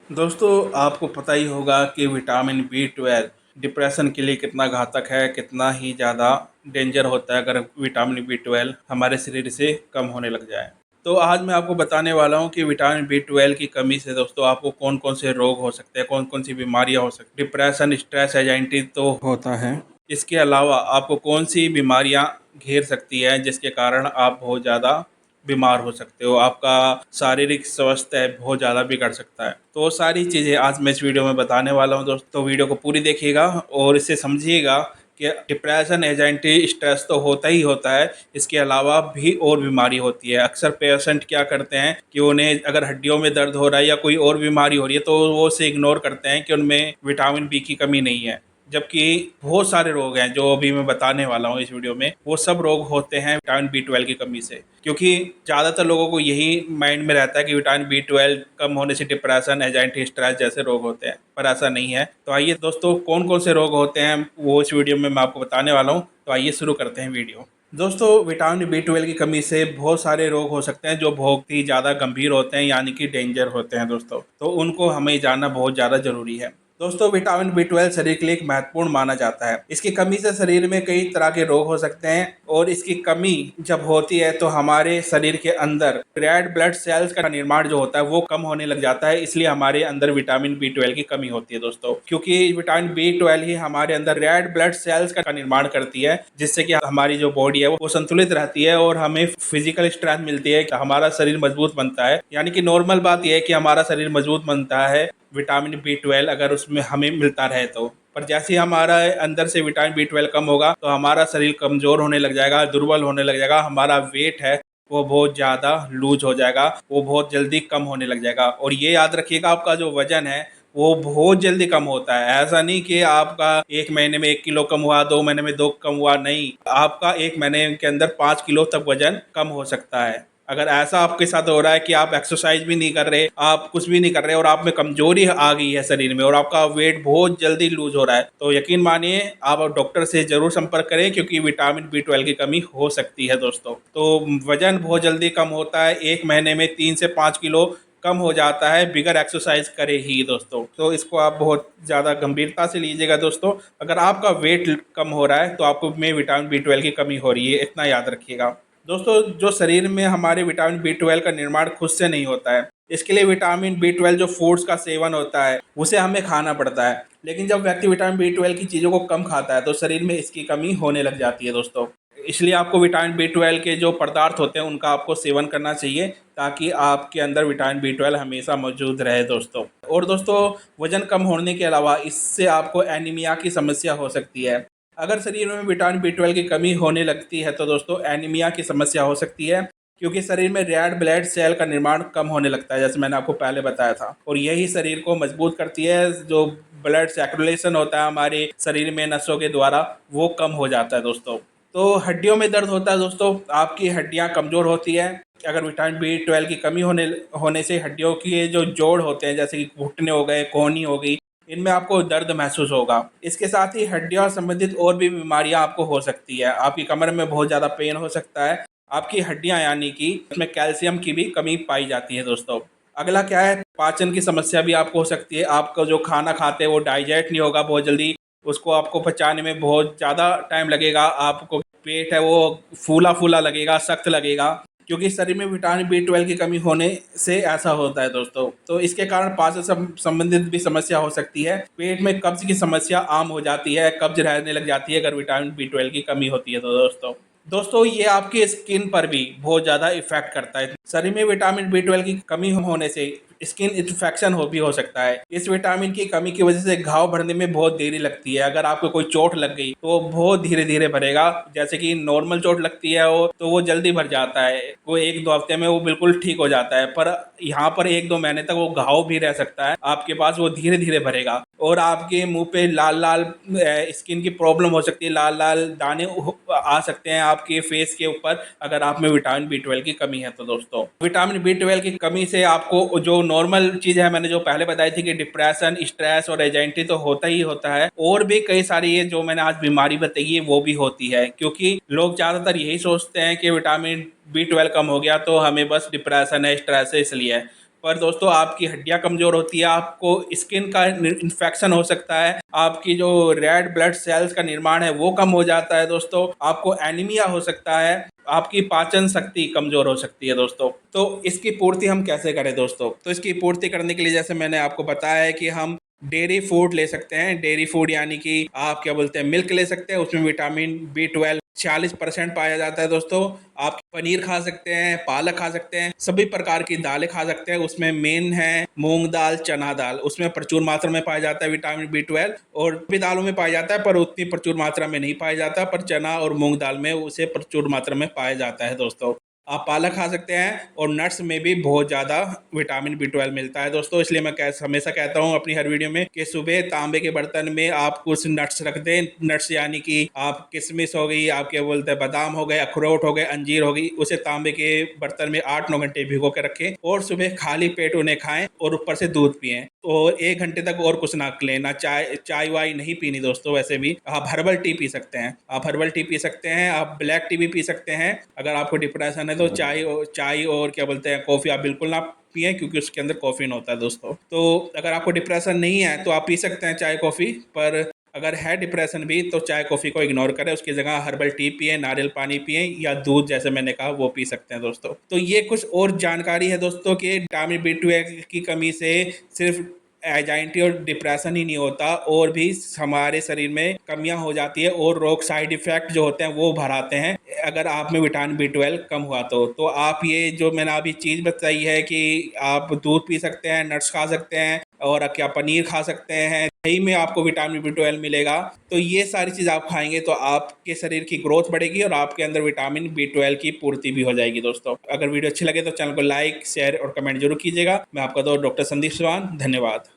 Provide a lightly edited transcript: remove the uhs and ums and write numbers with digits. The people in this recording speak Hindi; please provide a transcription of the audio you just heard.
दोस्तों, आपको पता ही होगा कि विटामिन बी 12 डिप्रेशन के लिए कितना घातक है, कितना ही ज़्यादा डेंजर होता है अगर विटामिन बी 12 हमारे शरीर से कम होने लग जाए। तो आज मैं आपको बताने वाला हूँ कि विटामिन बी 12 की कमी से दोस्तों आपको कौन कौन से रोग हो सकते हैं, कौन कौन सी बीमारियाँ हो सकती हैं। डिप्रेशन, स्ट्रेस, एजाइटी तो होता है। इसके अलावा आपको कौन सी बीमारियाँ घेर सकती हैं जिसके कारण आप बहुत ज़्यादा बीमार हो सकते हो, आपका शारीरिक स्वास्थ्य है बहुत ज़्यादा बिगड़ सकता है। तो वो सारी चीज़ें आज मैं इस वीडियो में बताने वाला हूँ दोस्तों। वीडियो को पूरी देखिएगा और इससे समझिएगा कि डिप्रेशन, एजाइटी, स्ट्रेस तो होता ही होता है, इसके अलावा भी और बीमारी होती है। अक्सर पेशेंट क्या करते हैं कि उन्हें अगर हड्डियों में दर्द हो रहा है या कोई और बीमारी हो रही है तो वो उसे इग्नोर करते हैं कि उनमें विटामिन बी की कमी नहीं है। जबकि बहुत सारे रोग हैं जो अभी मैं बताने वाला हूँ इस वीडियो में, वो सब रोग होते हैं विटामिन बी 12 की कमी से। क्योंकि ज़्यादातर लोगों को यही माइंड में रहता है कि विटामिन बी 12 कम होने से डिप्रेशन, एजाइटी, स्ट्रेस जैसे रोग होते हैं, पर ऐसा नहीं है। तो आइए दोस्तों, कौन कौन से रोग होते हैं वो इस वीडियो में मैं आपको बताने वाला हूँ। तो आइए शुरू करते हैं वीडियो। दोस्तों, विटामिन बी 12 की कमी से बहुत सारे रोग हो सकते हैं जो बहुत ही ज़्यादा गंभीर होते हैं, यानी कि डेंजर होते हैं दोस्तों। तो उनको हमें जानना बहुत ज़्यादा ज़रूरी है। दोस्तों, विटामिन बी 12 शरीर के लिए एक महत्वपूर्ण माना जाता है। इसकी कमी से शरीर में कई तरह के रोग हो सकते हैं और इसकी कमी जब होती है तो हमारे शरीर के अंदर रेड ब्लड सेल्स का निर्माण जो होता है वो कम होने लग जाता है। इसलिए हमारे अंदर विटामिन बी 12 की कमी होती है दोस्तों, क्योंकि विटामिन बी 12 ही हमारे अंदर रेड ब्लड सेल्स का निर्माण करती है, जिससे कि हमारी जो बॉडी है वो संतुलित रहती है और हमें फिजिकल स्ट्रेंथ मिलती है, हमारा शरीर मजबूत बनता है। यानी कि नॉर्मल बात यह है कि हमारा शरीर मजबूत बनता है विटामिन बी 12 अगर उसमें हमें मिलता रहे तो। पर जैसे ही हमारा अंदर से विटामिन बी 12 कम होगा तो हमारा शरीर कमज़ोर होने लग जाएगा, दुर्बल होने लग जाएगा, हमारा वेट है वो बहुत ज़्यादा लूज हो जाएगा, वो बहुत जल्दी कम होने लग जाएगा। और ये याद रखिएगा, आपका जो वज़न है वो बहुत जल्दी कम होता है। ऐसा नहीं कि आपका 1 महीने में 1 किलो कम हुआ, 2 महीने में 2 कम हुआ, नहीं। आपका 1 महीने के अंदर 5 किलो तक वज़न कम हो सकता है। अगर ऐसा आपके साथ हो रहा है कि आप एक्सरसाइज भी नहीं कर रहे, आप कुछ भी नहीं कर रहे और आप में कमजोरी आ गई है शरीर में और आपका वेट बहुत जल्दी लूज हो रहा है, तो यकीन मानिए आप डॉक्टर से जरूर संपर्क करें, क्योंकि विटामिन बी 12 की कमी हो सकती है दोस्तों। तो वजन बहुत जल्दी कम होता है, 1 महीने में 3 से 5 किलो कम हो जाता है बिगर एक्सरसाइज करे ही दोस्तों। तो इसको आप बहुत ज़्यादा गंभीरता से लीजिएगा दोस्तों। अगर आपका वेट कम हो रहा है तो आपको में विटामिन बी 12 की कमी हो रही है, इतना याद रखिएगा दोस्तों। जो शरीर में हमारे विटामिन बी 12 का निर्माण खुद से नहीं होता है, इसके लिए विटामिन बी 12 जो फूड्स का सेवन होता है उसे हमें खाना पड़ता है। लेकिन जब व्यक्ति विटामिन बी 12 की चीज़ों को कम खाता है तो शरीर में इसकी कमी होने लग जाती है दोस्तों। इसलिए आपको विटामिन बी 12 के जो पदार्थ होते हैं उनका आपको सेवन करना चाहिए, ताकि आपके अंदर विटामिन बी 12 हमेशा मौजूद रहे दोस्तों। और दोस्तों, वजन कम होने के अलावा इससे आपको एनीमिया की समस्या हो सकती है। अगर शरीर में विटामिन बी 12 की कमी होने लगती है तो दोस्तों एनीमिया की समस्या हो सकती है, क्योंकि शरीर में रेड ब्लड सेल का निर्माण कम होने लगता है, जैसे मैंने आपको पहले बताया था। और यही शरीर को मजबूत करती है। जो ब्लड सर्कुलेशन होता है हमारे शरीर में नसों के द्वारा, वो कम हो जाता है दोस्तों। तो हड्डियों में दर्द होता है दोस्तों, आपकी हड्डियां कमज़ोर होती है। अगर विटामिन बी 12 की कमी होने होने से हड्डियों के जो जोड़ होते हैं, जैसे कि घुटने हो गए, कोहनी हो गई, इनमें आपको दर्द महसूस होगा। इसके साथ ही हड्डियों संबंधित और भी बीमारियां आपको हो सकती है। आपकी कमर में बहुत ज़्यादा पेन हो सकता है। आपकी हड्डियां, यानी कि इसमें कैल्शियम की भी कमी पाई जाती है दोस्तों। अगला क्या है, पाचन की समस्या भी आपको हो सकती है। आपका जो खाना खाते हैं वो डाइजेस्ट नहीं होगा बहुत जल्दी, उसको आपको पचाने में बहुत ज़्यादा टाइम लगेगा। आपको पेट है वो फूला फूला लगेगा, सख्त लगेगा, क्योंकि शरीर में विटामिन बी 12 की कमी होने से ऐसा होता है दोस्तों। तो इसके कारण पाचन संबंधित भी समस्या हो सकती है। पेट में कब्ज की समस्या आम हो जाती है, कब्ज रहने लग जाती है अगर विटामिन बी 12 की कमी होती है तो दोस्तों ये आपकी स्किन पर भी बहुत ज़्यादा इफेक्ट करता है। शरीर में विटामिन बी 12 की कमी होने से स्किन इन्फेक्शन भी हो सकता है। इस विटामिन की कमी की वजह से घाव भरने में बहुत देरी लगती है। अगर आपको कोई चोट लग गई तो वो बहुत धीरे धीरे भरेगा। जैसे कि नॉर्मल चोट लगती है वो तो वो जल्दी भर जाता है, वो 1-2 हफ्ते में वो बिल्कुल ठीक हो जाता है। पर यहाँ पर 1-2 महीने तक वो घाव भी रह सकता है आपके पास, वो धीरे धीरे भरेगा और आपके मुंह पे लाल लाल स्किन की प्रॉब्लम हो सकती है, लाल लाल दाने आ सकते हैं आपके फेस के ऊपर, अगर आप में विटामिन बी 12 की कमी है तो दोस्तों। विटामिन बी 12 की कमी से आपको जो नॉर्मल चीज़ है, मैंने जो पहले बताई थी कि डिप्रेशन, स्ट्रेस और एजाइटी तो होता ही होता है, और भी कई सारी ये जो मैंने आज बीमारी बताई है वो भी होती है। क्योंकि लोग ज़्यादातर यही सोचते हैं कि विटामिन बी 12 कम हो गया तो हमें बस डिप्रेशन है, स्ट्रेस है, इसलिए। पर दोस्तों आपकी हड्डियां कमज़ोर होती है, आपको स्किन का इन्फेक्शन हो सकता है, आपकी जो रेड ब्लड सेल्स का निर्माण है वो कम हो जाता है दोस्तों, आपको एनीमिया हो सकता है, आपकी पाचन शक्ति कमज़ोर हो सकती है दोस्तों। तो इसकी पूर्ति हम कैसे करें दोस्तों? तो इसकी पूर्ति करने के लिए जैसे मैंने आपको बताया है कि हम डेयरी फूड ले सकते हैं। डेयरी फूड यानी कि आप क्या बोलते हैं, मिल्क ले सकते हैं, उसमें विटामिन B12 40% पाया जाता है दोस्तों। आप पनीर खा सकते हैं, पालक खा सकते हैं, सभी प्रकार की दालें खा सकते हैं। उसमें मेन है मूंग दाल, चना दाल, उसमें प्रचुर मात्रा में पाया जाता है विटामिन B12। और भी दालों में पाया जाता है पर उतनी प्रचुर मात्रा में नहीं पाया जाता, पर चना और मूंग दाल में उसे प्रचुर मात्रा में पाया जाता है दोस्तों। आप पालक खा सकते हैं और नट्स में भी बहुत ज़्यादा विटामिन B12 मिलता है दोस्तों। इसलिए मैं हमेशा कहता हूँ अपनी हर वीडियो में कि सुबह तांबे के बर्तन में आप कुछ नट्स रख दें। नट्स यानी कि आप किशमिश हो गई, आप क्या बोलते हैं बादाम हो गए, अखरोट हो गए, अंजीर हो गई, उसे तांबे के बर्तन में 8-9 घंटे भिगो के रखें और सुबह खाली पेट उन्हें खाएं और ऊपर से दूध पिएं। और 1 घंटे तक और कुछ ना लें, ना चाय वाय नहीं पीनी दोस्तों। वैसे भी आप हर्बल टी पी सकते हैं, आप हर्बल टी पी सकते हैं, आप ब्लैक टी भी पी सकते हैं। अगर आपको डिप्रेशन है तो चाय और क्या बोलते हैं कॉफ़ी आप बिल्कुल ना पिए, क्योंकि उसके अंदर कैफीन होता है दोस्तों। तो अगर आपको डिप्रेशन नहीं है तो आप पी सकते हैं चाय कॉफ़ी, पर अगर है डिप्रेशन भी तो चाय कॉफ़ी को इग्नोर करें, उसकी जगह हर्बल टी पिए, नारियल पानी पिए या दूध जैसे मैंने कहा वो पी सकते हैं दोस्तों। तो ये कुछ और जानकारी है दोस्तों कि विटामिन B12 की कमी से सिर्फ एंजाइटी और डिप्रेशन ही नहीं होता, और भी हमारे शरीर में कमियां हो जाती है और रोग साइड इफेक्ट जो होते हैं वो भर आते हैं अगर आप में विटामिन B12 कम हुआ तो आप ये जो मैंने अभी चीज़ बताई है कि आप दूध पी सकते हैं, नट्स खा सकते हैं और क्या पनीर खा सकते हैं, दही में आपको विटामिन B12 मिलेगा। तो ये सारी चीज़ आप खाएंगे तो आपके शरीर की ग्रोथ बढ़ेगी और आपके अंदर विटामिन B12 की पूर्ति भी हो जाएगी दोस्तों। अगर वीडियो अच्छी लगे तो चैनल को लाइक, शेयर और कमेंट जरूर कीजिएगा। मैं आपका दोस्त डॉक्टर संदीप चौहान, धन्यवाद।